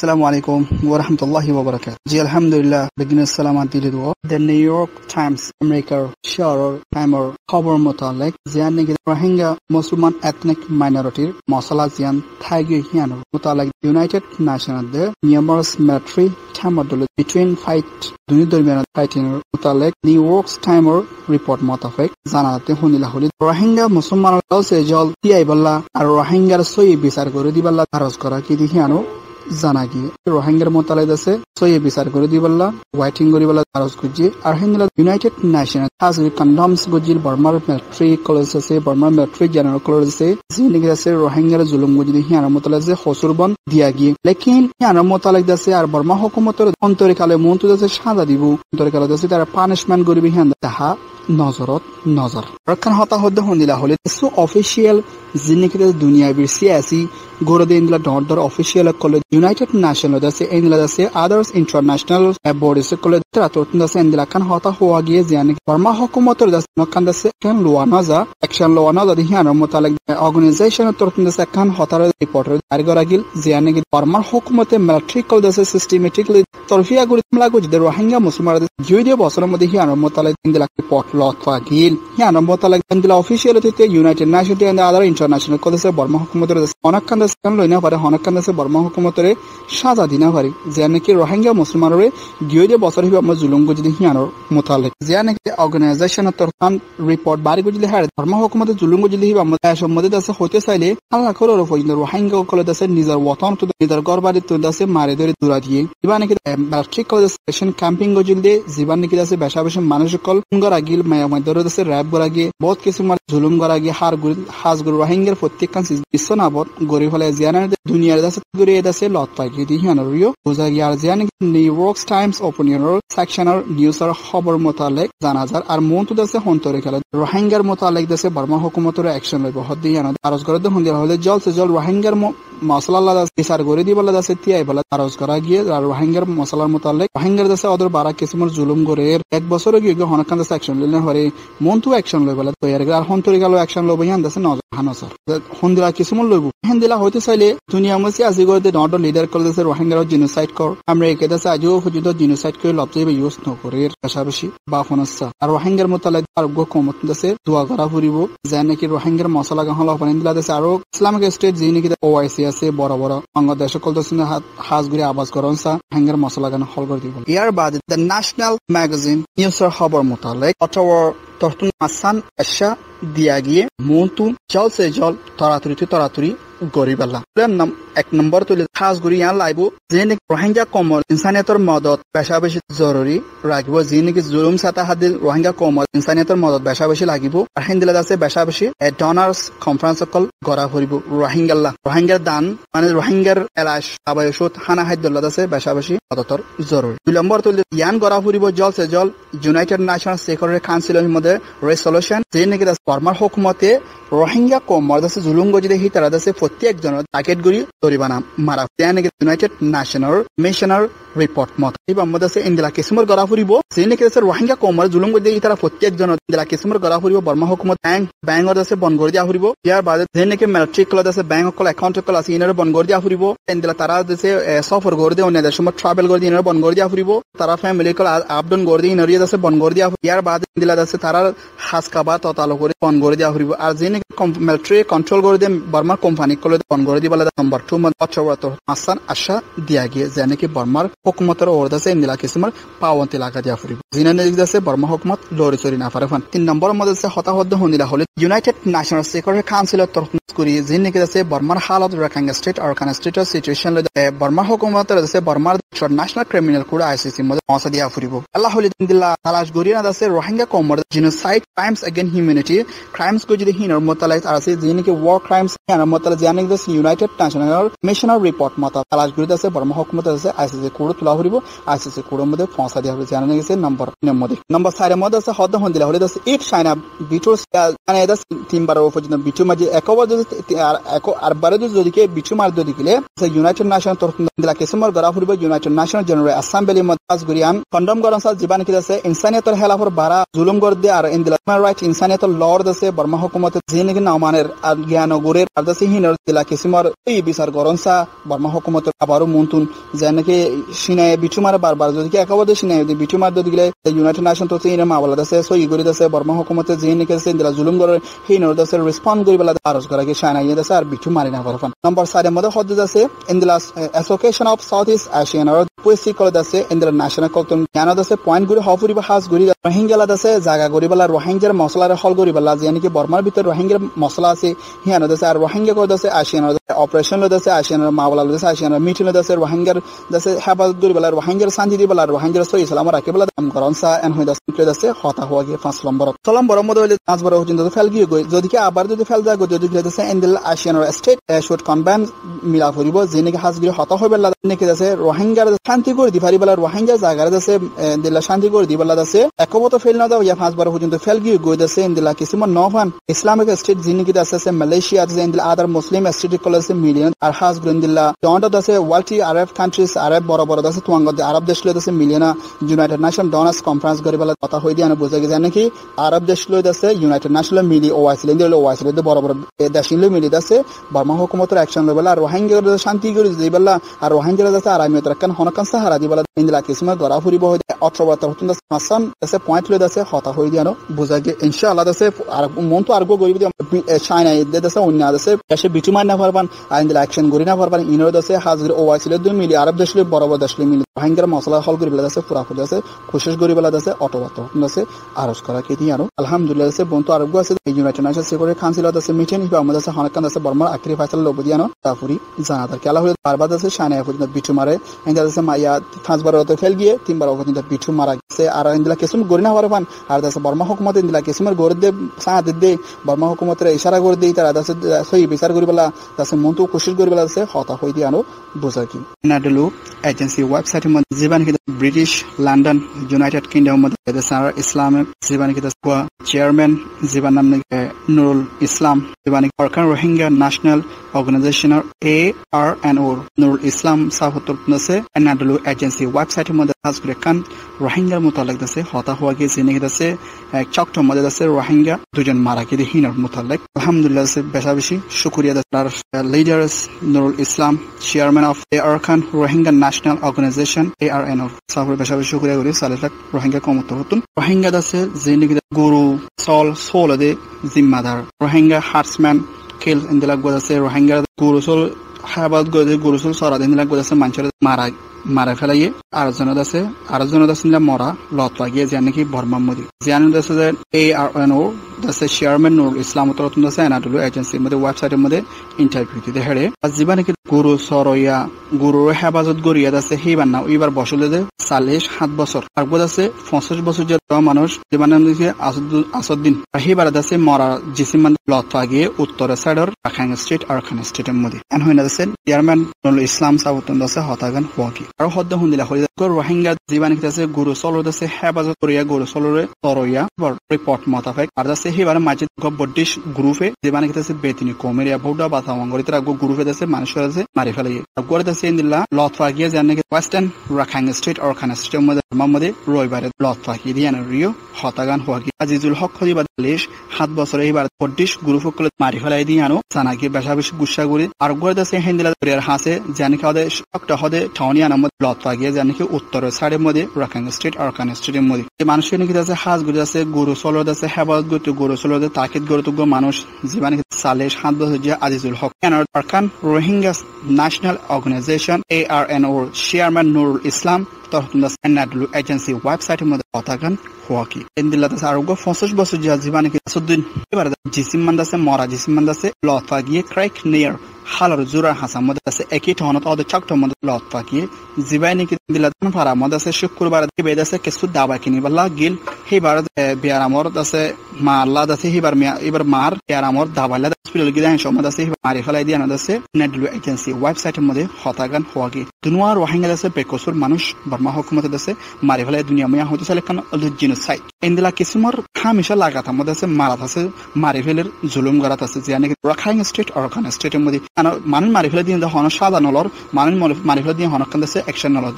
Assalamualaikum warahmatullahi wabarakatuh. Ji alhamdulillah begin salamat dilidu. The New York Times America Share Timer খবর মোতালেক জিয়ান নাকি রোহিঙ্গা মুসলমান ethnic minority মশলা জিয়ান থাইগে হিয়ানো মোতালেক United Nations the numerous military tamadul between fight দুই দরমিয়ান fighting মোতালেক New York Timer report মোতাবেক জানাতে হনিলা হলি রোহিঙ্গা মুসলমান লসে জল তিয়াই বল্লা আর রোহিঙ্গার সই বিচার করে দিবাল্লা ধারজ করা কি হিয়ানো জানা গিয়ে রোহিঙ্গার মোতালেক আছে সই বিচার করে দিবাল্লা ওয়াইটিং করিবাল্লা ধারজ করজি আর হিন্দলা united nation has condemns gojil Burma military college আছে Burma military general college আছে জিনিকে আছে রোহিঙ্গার জুলুম গজি হিয়ানো মোতালেক আছে হসুরবন দিয়া গিয়ে লেকিন হিয়ানো মোতালেক আছে আর বর্মা হুকুমতের অন্তরিকালে মন্তু আছে সাজা দিব অন্তরিকালে আছে তারা পানিশমেন্ট করিবে হিয়ান তাহা নজরত নজর রক্ষণ হতা হদ্দে হন্দিলা হলে সো অফিশিয়াল জিনিকে দুনিয়া বিরসি আসি গোরদে ইন্দলা ডর অফিশিয়াল কলে ইউনাইটেড নেশন আছে ইন্দলা আছে আদার্স ইন্টারন্যাশনাল বডিস কলে তারা তরতুন আছে ইন্দলা খান হতা হওয়া গিয়ে জানে বর্মা হুকুমতের আছে নকান আছে কেন লোয়ানাজা অ্যাকশন লোয়ানাজা দিহানো মোতালেক অর্গানাইজেশন তরতুন আছে খান হতার রিপোর্টার আরগরাগিল জানে কি বর্মা হুকুমতে মিলিটারি কল আছে সিস্টেমেটিকলি তরফিয়া গুলি লাগু যে রোহিঙ্গা মুসলমানদের জুইদিও বছরের মধ্যে হিয়ানো মোতালেক ইন্দলা রিপোর্ট লতফাগিল হিয়ানো মোতালেক ইন্দলা অফিশিয়াল থেকে United Nation and other international কল আছে বর্মা হুকুমতের অনেকখান কান লইনা পারে হনকান আছে বর্মা হুকুমতের সাজা দিনা পারে যে নাকি রোহিঙ্গা মুসলমানরে গিয়ে বছর হিবা আমরা জুলুম গজি হিয়ানোর মোতালেক যে নাকি অর্গানাইজেশন তরফান রিপোর্ট বাড়ি গজিলে হারে বর্মা হুকুমতের জুলুম গজিলে হিবা আমরা সম্মতিত আছে হইতে চাইলে আল্লাহ করে রোহিঙ্গা কলে আছে নিজের ওয়াতন তো নিজের গরবাড়ি তো আছে মারে ধরে দূরা দিয়ে ইবা নাকি ঠিক কলে স্টেশন ক্যাম্পিং গজিল দে জীবন নাকি আছে বেশা বেশি মানুষ কল গরা গিল মায়া মধ্যে আছে র‍্যাব গরা গিয়ে বহুত কিছু মার জুলুম গরা গিয়ে হাজ গুর রোহিঙ্গার প্রত্যেকখান বিশ্বনাবত গরি ফলে জিয়ানার দুনিয়ার দাসে গরি এদাসে লত পাই গিয়ে হিয়ানোর রিও বোঝা গিয়ে আর জিয়ান নিউ ইয়র্ক টাইমস অপিনিয়নের সেকশনের নিউজের খবর মোতালেক জানা যায় আর মন্তু দাসে হন্তরে খেলে রোহিঙ্গার মোতালেক দাসে বর্মা হুকুমতের অ্যাকশন লইব হদ্দি হিয়ানো আরজ করে হন্দিয়া হলে জল সে জল রোহিঙ্গার মশলা দাস বিচার করে দি বলা দাসে তিয়াই বলা আরজ করা গিয়ে আর রোহিঙ্গার মশলার মোতালেক রোহিঙ্গার দাসে ওদের বারা কিসমর জুলুম করে এক বছর গিয়ে হনকান দাসে অ্যাকশন লইলে হরে মন্তু অ্যাকশন লই বলা তৈরি আর হন্তরে গেল অ্যাকশন লইব হিয়ান দাসে নজর হানো স্যার হন্দিলা কিসমর লইব হেন্দিলা হইতে চাইলে দুনিয়া মধ্যে আজি করে নট লিডার করে দিয়েছে রোহিঙ্গার জিনোসাইড কর আমরা একে দেশে আজও পর্যন্ত জিনোসাইড করে লবজাইবে ইউজ নকরে পাশাপাশি বা ফনসা আর রোহিঙ্গার মোতালেক আরোগ্য কমত দেশে দোয়া করা ফুরিব যে নাকি রোহিঙ্গার মশলা গাহল অপরাধীলা দেশে আরো ইসলামিক স্টেট যে নাকি ওআইসি আছে বড় বড় বাংলাদেশ কল দেশে হাজ ঘুরে আবাজ করন সা রোহিঙ্গার মশলা গান হল করে দিব ইয়ার বাদে দ্য ন্যাশনাল ম্যাগাজিন নিউজের খবর মোতালেক অথবা তরতুন আসান আশা দিয়া গিয়ে মন্তু জল সে জল তরাতুরি গরিবাল্লা এক নম্বর তুলে খাস গুরি ইয়ান লাইব যে নাকি রোহিঙ্গা কমল ইনসানিয়তের মদত বেশা বেশি জরুরি রাখবো যে নাকি জুলুম সাতা হাদিল রোহিঙ্গা কমল ইনসানিয়তের মদত বেশা বেশি লাগিব আর হিন্দিলা আছে বেশা বেশি ডনার্স কনফারেন্স কল গড়া ফুরিব রোহিঙ্গার দান মানে রোহিঙ্গার এলাশ আবায়সত হানা হাইদুল্লাহ আছে বেশা বেশি মদতর জরুরি 2 নম্বর তুলে ইয়ান গড়া ফুরিব জল সে জল ইউনাইটেড নেশনস সিকিউরিটি কাউন্সিলের মধ্যে রেজলিউশন যে নাকি বর্মার হুকুমতে রোহিঙ্গা কমল আছে জুলুম গজিলে হি তারা আছে প্রত্যেকজনের টার্গেট গুলি দরিবানা মারা নাকি ইউনাইটেড নেশনের মিশনের রিপোর্ট মত এবার মধ্যে আছে ইন্দিলা কিসমর গড়া ফুরিব যে নাকি আছে রোহিঙ্গা কমল জুলুম গজিলে তারা প্রত্যেকজনের ইন্দিলা কিসমর গড়া ফুরিব বর্মা হুকুমত ব্যাংক আছে বন্ধ করে দিয়া ফুরিব ইয়ার বাদে যে নাকি মিলিটারি কল আছে ব্যাংক কল অ্যাকাউন্ট কল আছে ইনারে বন্ধ করে দিয়া ফুরিব ইন্দিলা তারা আছে সফর করে দিয়ে অন্য দেশের সময় ট্রাভেল করে দিয়ে ইনারে বন্ধ করে দিয়া ফুরিব তারা ফ্যামিলি কল আপডাউন করে দিয়ে ইনারে আছে বন্ধ করে দিয়া ইয়ার বাদে ইন্দিলা আছে তারা হাসকাবা ততালো করে বন্ধ করে দিয়া ফুরিব আর যে নাকি মিলিটারি কন্ট্রোল করে দিয়ে বর্মার কোম্পানি কল বন্ধ করে দিয়ে বলে নম্বর 2 মত অচবত আসান আশা দিয়া গিয়ে যে নাকি বর্মার হুকুমতের ওরদ আছে ইন্দিলা কিসমর পাওয়ান্তি লাগা দিয়া ফুরিব জিনা নেক্সট আছে বর্মা হুকুমত লরি চরি না পারে ফান 3 নম্বরের মধ্যে আছে হতাহত হনিলা হলে ইউনাইটেড নেশনস সিকিউরিটি কাউন্সিলের তরফ করি যে নাকি আছে বর্মার হালত রাখাঙ্গা স্টেট আর কনস্টিটিউশন সিচুয়েশন বর্মা হুকুমতের আছে বর্মার ইন্টারন্যাশনাল ক্রিমিনাল কোড আইসিসি মধ্যে মসা দিয়া ফুরিব আল্লাহ হলি ইন্দিলা তালাশ গরিনা আছে রোহিঙ্গা কমর genocide crimes against humanity crimes কো যদি হিনর মোতালেক আছে যে নাকি ওয়ার ক্রাইমস হিনর মোতালেক যে জানি যে ইউনাইটেড নেশনাল মিশনাল রিপোর্ট মত তালাশ করে আছে বর্মা হুকুমত আছে আইসিসি কোড তোলা হইব আইসিসি কোডের মধ্যে পৌঁছা দেওয়া হবে জানা গেছে নম্বর 4 মধ্যে আছে হদ হন্দিলা হলে আছে ইফ চায়না বিটুর মানে এটা তিনবার পর্যন্ত বিটু মাঝে একবার যদি আর বারে যদি কে বিটু মার যদি গেলে ইউনাইটেড নেশন তরফ দিলা কিসমর গড়া হইব ইউনাইটেড নেশন জেনারেল অ্যাসেম্বলি মধ্যে আজগুরিয়ান কন্ডম গরম সাল জীবান কি আছে ইনসানিয়তের হেলাফর বারা জুলুম গর দে আর ইন দিলা রাইট ইনসানিয়তের লর্ড আছে বর্মা হুকুমত জিনগি নামানের আর জ্ঞান গরের আর দাসি হিনর দিলা কিসমর এই বিচার গরনসা বর্মা হুকুমত আবারো মন্তুন যেনকে সিনায় বিটুমার বারবার যদি একবার সিনায় যদি বিটুমার যদি গেলে ইউনাইটেড নেশন তো ইনে মাবলা দাসে সই গরি দাসে বর্মা হুকুমত জিনকে দিলা জুলুম গরের হিনর দাসে রেসপন্ড করি বলা আরজ করা কি সানা ইয়ে দাসে আর বিটু মারি না পারফান নম্বর 4 মধ্যে হদ দাসে ইন দিলা association of south east Asian আর পুলিশি কল দাসে ইন দিলা ন্যাশনাল কলতন জ্ঞান দাসে পয়েন্ট গুরি হফুরি বা হাস গুরি রোহিঙ্গা দাসে জায়গা গরি বলা রোহিঙ্গার মশলার হল গরি বলা যেনকি বর্মার ভিতর রোহিঙ্গার মশলা আছে হিয়ানো দাসে আর রোহিঙ্গা কল দাসে এশিয়ান অপারেশন দাসে এশিয়ান মাওলা দাসে এশিয়ান মিটিং দাসে রোহিঙ্গার দাসে হেফাজত গরি বলা রোহিঙ্গার শান্তি দি বলা রোহিঙ্গার সই ইসলাম রাখে বলা আম করনসা এন হই দাসে হতা হওয়া গিয়ে 5 নম্বর 6 নম্বর মধ্যে হইলে 5 বার পর্যন্ত ফেল গিয়ে গই যদি কি আবার যদি ফেল যায় যদি দাসে এন্ডেল এশিয়ান স্টেট শুড কনভেন মিলা করিব যেনকি হাজগিরি হতা হইবে বলা নেকি দাসে রোহিঙ্গার শান্তি করে দি পারি বলা রোহিঙ্গা জায়গা দাসে দিলা শান্তি করে দি বলা দাসে একবত ফেল না দাও ইয়া 5 বার পর্যন্ত ফেল গিয়ে গই দাসে এন্ডেলা কিসমন নফান ইসলামিক স্টেট যেনকি দাসে মালয়েশিয়া দাসে এন্ডেল আদার মুসলিম স্টেট কলেসে মিলিয়ন আর হাজ গ্রেন্দিল্লা ডন্ট দাসে ওয়ালটি আরব কান্ট্রিজ আরব বড় বড় দাসে তুয়াঙ্গ আরব দেশ লয় দাসে মিলিয়না ইউনাইটেড নেশন ডনার্স কনফারেন্স করে বলা কথা হই দি আনা বুঝা গেছে নাকি আরব দেশ লয় দাসে ইউনাইটেড নেশন মিলি ওআইসি লেন্দিল ওআইসি লে বড় বড় দেশ লয় মিলি দাসে বর্মা হুকুমতের অ্যাকশন লয় বলা রোহিঙ্গা শান্তি করে দি বলা আর রোহিঙ্গা দাসে আরামিয়ত রাখান হনকান সাহারা দি বলা ইন্দিলা কিসমা গরা ফুরিব হই 18 হতন দাসে হাসান দাসে পয়েন্ট লয় দাসে হতা হই দি আনো বুঝা গে ইনশাআল্লাহ দাসে আর মন তো আরগো গরিব চায়না ইদে দাসে অন্য দাসে দেশে বিটুমান না পারবান আইন্দিলা অ্যাকশন গরি না পারবান ইনো দাসে হাজগির ওআইসি লে দুই মিলি আরব দেশ লয় বড় বড় দেশ লয় মিলি রোহিঙ্গার মশলা হল গরি বলা দাসে পুরা করে দাসে কোশিশ গরি বলা দাসে অটোবাত দাসে আরজ করা কে দি আনো আলহামদুলিল্লাহ দাসে বন তো আরগো আছে ইউনাইটেড নেশন সিকিউরিটি কাউন্সিল দাসে মিটিং হিবা আমাদের দাসে হনকান দাসে বর্মার আখরি ফয়সালা লব দি আনো তাফুরি জানাদার কেলা হলে বারবার দাসে শানা পর্যন্ত বিটু মারে ইন্দা দাসে মাইয়া 5 বার তো ফেল গিয়ে 3 বার পর্যন্ত বিটু মারা গেছে আর ইন্দলা কিসম গরি না পারবান আর দাসে বর্মা হুকুমত ইন্দলা কিসমের গরি দে সাথ দে বর্মা হুকুমতের ইশারা করে দেই তারা দাসে সই বিচার করি বলা দাসে মন তো কোশিশ করি বলা দাসে হতা হই দি আনো বুঝা কি নাডলু এজেন্সি ওয়েবসাইট মধ্যে জীবান কি ব্রিটিশ লন্ডন ইউনাইটেড কিংডম মধ্যে দাসে ইসলামিক জীবান কি দাসে চেয়ারম্যান জীবান নাম নুরুল ইসলাম জীবান Arakan Rohingya national organisation ARNO Nurul Islam সাহতর নসে নাডলু এজেন্সি ওয়েবসাইট মধ্যে কাজ করে কান রোহিঙ্গার মোতালেক দাসে হতা হওয়া গিয়ে জেনে দাসে চকট মধ্যে দাসে রোহিঙ্গা দুজন মারা গিয়ে হিনার মোতালেক আলহামদুলিল্লাহ দাসে বেশা বেশি শুকরিয়া দাসের leaders Nurul Islam chairman of Arakan Rohingya national organisation ARNO সাহর বেশা বেশি শুকরিয়া করি সালেক রোহিঙ্গা কমত হতুন রোহিঙ্গা দাসে জেনে গুরু সোল দে জিম্মাদার রোহিঙ্গা হার্টসম্যান খেল ইন্দিলা গোদাসে রোহিঙ্গা গুরুসল হাবাদ গদে গুরুসল সরা ইন্দিলা গোদাসে মানুষের মারা ফেলাইয়ে আরেকজন দাসে মরা লত লাগিয়ে যে নাকি বর্মা মোদী জানেন দাসে যে ARNO দাসে চেয়ারম্যান নুরুল ইসলাম তরতুন দাসে নাডলু এজেন্সির মধ্যে ওয়েবসাইটের মধ্যে ইন্টারভিউ দিতে হেড়ে জীবা নাকি গুরু সরইয়া গুরুর হেফাজত গরিয়া দাসে হিবার না ওইবার বসলে যে 7 বছর আর দাসে 65 বছর যে মানুষ জীবা নাম দিছে আসুদ্দিন হিবার দাসে মরা জিসিমান লত লাগিয়ে উত্তরের সাইডর রাখাইন স্টেট আর খান স্টেটের মধ্যে এন হইনা দাসে চেয়ারম্যান নুরুল ইসলাম সাবতন দাসে হতাগান হওয়াকি আর হদ্দ হুন্দিলা হই রোহিঙ্গা জীবান কি দাসে গুরু সলর দাসে হেফাজত করিয়া গুরু সলরে তরইয়া রিপোর্ট মোতাবেক আর দাসে হিবার মাঝে বডিশ গ্রুপে জীবান কি দাসে বেতিনি কমেরিয়া ভৌডা বাথা অঙ্গরিতরা গ্রুপে দাসে মানুষ দাসে মারি ফেলাই গড়ে দাসে ইন্দিল্লা লত লাগিয়ে জানে কি ওয়েস্টার্ন রাখাইন স্টেট আর খান স্টেটের মধ্যে রবিবারে লত লাগিয়ে দিয়ে রিও হতাগান হওয়াকি আজিজুল হক খলিবা দেশ 7 বছরে এইবার বডিশ গ্রুপকে মারি ফেলাই দিয়ে আনো জানাকি বেশা বেশি গুসা করে আর গড়ে দাসে হিন্দিলা দরিয়ার হাসে জানে কি ওদের একটা হদে ঠাউনিয়া নাম লত লাগিয়ে জানে কি উত্তরের সাইডের মধ্যে রাখাইন স্টেট আর খান স্টেটের মধ্যে মানুষের নাকি দাসে হাজ গুড়ি আছে গরু সলর দাসে হেফাজত করতে গরু সলর তাকিদ গড়ে তো মানুষ জীবান সালে 7 বছর যে Azizul Haque Arakan Rohingya national organisation ARNO chairman Nurul Islam তরতুন দাসে নাডলু এজেন্সি ওয়েবসাইটের মধ্যে হতাগান হওয়াকি ইন্দিল্লা দাসে আরোগ্য 65 বছর যে জীবান কি আসুদ্দিন এবার জিসিম মান্দাসে মরা জিসিম মান্দাসে লত লাগিয়ে ক্রাইক নিয়ার হালর জোরা হাসান মধ্যে আছে একই টহনত অদ চক্ট মধ্যে লত পাকি জিবাই নাকি দিলাদান ফারা মধ্যে আছে শুক্রবার দিকে বেদ আছে কিছু দাবা কিনি বল্লা গিল হেবার বিয়ার আমর আছে মা আল্লাহ আছে হেবার এবার মার বিয়ার আমর দাবালা হসপিটাল গিদান সময় আছে মারি ফেলাই দিয়ে আনাদ আছে নেডলু এজেন্সি ওয়েবসাইটের মধ্যে হতাগান হওয়াগি দুনিয়া রোহিঙ্গা আছে বেকসুর মানুষ বার্মা হুকুমত আছে মারি ফেলাই দুনিয়া ময়া হতে চাইলে কারণ জিনোসাইড ইন্দিলা কিসুমার হামেশা লাগাতার মধ্যে আছে মারাত আছে মারি ফেলের জুলুম গরাত আছে যে নাকি রাখাইন স্টেট অরখান স্টেটের মধ্যে মানুষ মারি ফেলে দিয়ে হন সাদা নলর মানুষ মারি ফেলে দিয়ে হনকান আছে অ্যাকশন নলর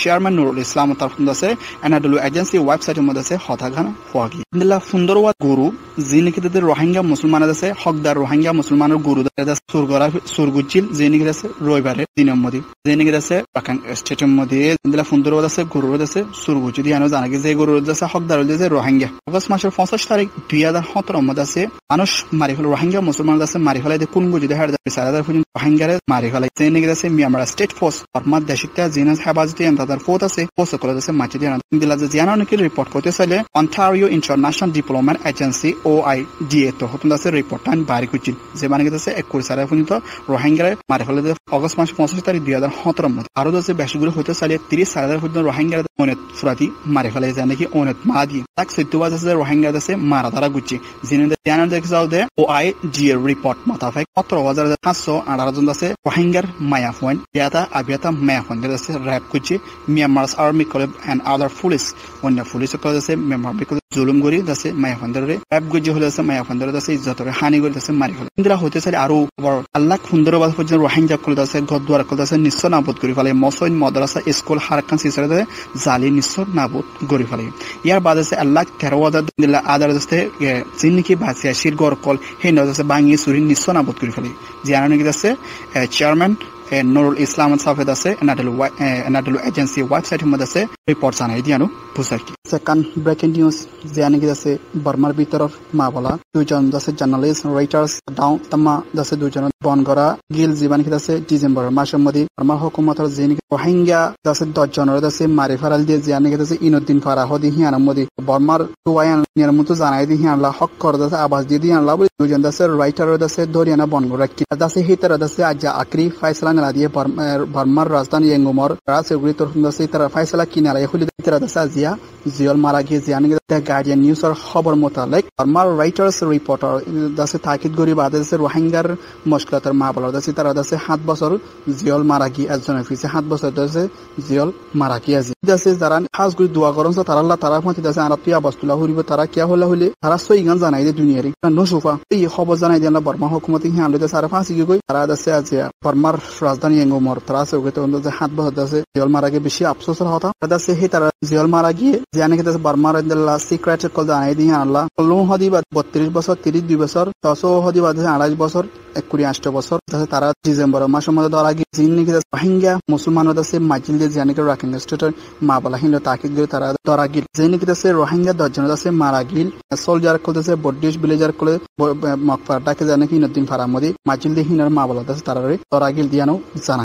চেয়ারম্যান নুরুল ইসলাম তার আছে এনাডলু এজেন্সি ওয়েবসাইটের মধ্যে আছে হতাগান হওয়াগি ইন্দিলা সুন্দরওয়াদ গুরু যে নাকি তাদের রোহিঙ্গা মুসলমান আছে হকদার রোহিঙ্গা মুসলমানের গুরু সুরগুজিল যে নাকি আছে রবিবারে দিনের মধ্যে যে নাকি আছে রাখাইন স্টেটের মধ্যে ইন্দিলা সুন্দরওয়াদ আছে গুরু আছে সুরগুজি দিয়ে জানা গেছে যে গুরু আছে হকদার যে রোহিঙ্গা আগস্ট মাসের 25 তারিখ 2017 মধ্যে আছে মানুষ মারি ফেলে রোহিঙ্গা মুসলমান আছে মারি ফেলে কোন গুজি দেখা যায় রোহিঙ্গারে মারি ফেলে যে নাকি আছে মিয়ানমার স্টেট ফোর্স ফরমাত দেশিকটা জিনাস হেফাজতে তাদের ফোর্স আছে ফোর্স করে আছে মাঝে দিয়ে দিলা যে জানা নাকি রিপোর্ট করতে চাইলে Ontario international diplomat agency OIDA তো হতুন আছে রিপোর্ট টাইম বাড়ি কুচিল যে মানে আছে 21 সালে পর্যন্ত রোহিঙ্গারে মারি ফেলে আগস্ট মাস 25 তারিখ 2017 মধ্যে আরো আছে বেশগুলো হতে চাইলে 30 সালে পর্যন্ত রোহিঙ্গারে অনেক ফুরাতি মারি ফেলে যায় নাকি অনেক মা দিয়ে তাক সত্যবাদ আছে রোহিঙ্গা আছে মারা তারা গুচি জিনে জানা দেখে যাও দে OIDA রিপোর্ট মাথাফাই 17518 জন আছে রোহিঙ্গার মায়া পয়েন্ট ইয়াতা আবিয়াতা মায়া পয়েন্ট আছে র‍্যাপ কুচি মিয়ানমারস আর্মি কলেব এন্ড আদার পুলিশ অন্য পুলিশ কলেজ আছে মিয়ানমার বিকজ জুলুম গরি আছে মায়া পয়েন্টরে র‍্যাপ গুজি হলে আছে মায়া পয়েন্টরে আছে ইজ্জতরে হানি গরি আছে মারি ফেলে ইন্দিরা হতে চাই আরো আল্লাহ সুন্দরবাদ পর্যন্ত রোহিঙ্গা কলেজ আছে গদুয়ার কলেজ আছে নিশ্চয় নাবুদ করি ফেলে মসজিদ মাদ্রাসা স্কুল হারকান সিসারে জালি নিশ্চয় নাবুদ গরি ফেলে ইয়ার বাদ আছে আল্লাহ 13,000 দিলা আদার আছে জিন্নিকি বাসিয়া শিরগর কল হে আছে বাঙ্গি সুরি নিশ্চয় নাবুদ করি ফেলে জিয়ানো নাকি আছে চেয়ারম্যান নুরুল ইসলাম সাফেদ আছে এনাডলু এজেন্সি ওয়েবসাইটের মধ্যে আছে রিপোর্ট জানাই দিয়ানো বুঝাকি সেকেন্ড ব্রেকিং নিউজ যে নাকি আছে বার্মার ভিতর মা বলা দুইজন আছে জার্নালিস্ট রাইটার্স ডাউন তামা আছে দুইজন বন করা গিল জীবন কি আছে ডিসেম্বর মাসের মধ্যে বার্মার হুকুমতের যে নাকি রোহিঙ্গা আছে 10 জনের আছে মারি ফারাল দিয়ে যে নাকি আছে ইনুদ্দিন ফারাহ দি হিয়ানার মধ্যে বার্মার দুয়ায়ান নিয়মত জানাই দি হিয়ানলা হক করে আছে আবাস দিয়ে দিয়ানলা দুইজন আছে রাইটার আছে দরিয়ানা বন করা কি আছে হিতার আছে আজ আক্রি ফাইসলা দিয়ে বার্মার রাজধানী এঙ্গুমর রাজগুড়ি তরফে তারা ফাইসলা কিনারা এখুলি তারা দাসা জিয়া জিয়ল মারা গিয়ে জিয়ানি গার্ডিয়ান নিউজের খবর মোতাবেক বার্মার রাইটার্স রিপোর্টার দাসে তাকিদ গরি বাদে আছে রোহিঙ্গার মুশকিলাতের মা বলা দাসে তারা দাসে 7 বছর জিয়ল মারা গিয়ে একজন অফিসে 7 বছর দাসে জিয়ল মারা গিয়ে আছে দাসে যারা খাস গরি দোয়া করন তারা আল্লাহ তারা মতে দাসে আরবি অবস্থালা হইব তারা কিয়া হলা হইলে তারা সই গান জানাই দে দুনিয়ারে নসুফা এই খবর জানাই দেন বার্মা হুকুমত হিয়ান লইতে সারা ফাঁসি গই তারা দাসে আছে বার্মার রাজধানী এঙ্গুমর তারা আছে ওকে তো 7 বছর দাসে জিয়ল মারা গিয়ে বেশি আফসোসের হতা দাসে হে তারা জিয়ল মারা গিয়ে জিয়ানে কে দাসে বার্মার আল্লাহ সিক্রেট কল জানাই দি আল্লাহ কলম হদিবা 32 বছর 32 বছর 600 হদিবা 28 বছর 28 বছর তারা ডিসেম্বর মাসের মধ্যে ধরা গিয়ে জিন্নি কি রোহিঙ্গা মুসলমানরা আছে মাজিল দিয়ে জিয়ানে কে রাখিন স্টেটের মা বলা হিন্দু তাকিদ দিয়ে তারা ধরা গিয়ে জিন্নি কি আছে রোহিঙ্গা 10 জন আছে মারা গিল সোলজার কল আছে বডিশ ভিলেজার কল মকফারটাকে জানে কি নদিন ফারামদি মাজিল দিয়ে হিনার মা বলা আছে তারা ধরা গিল দিয়ানো জানা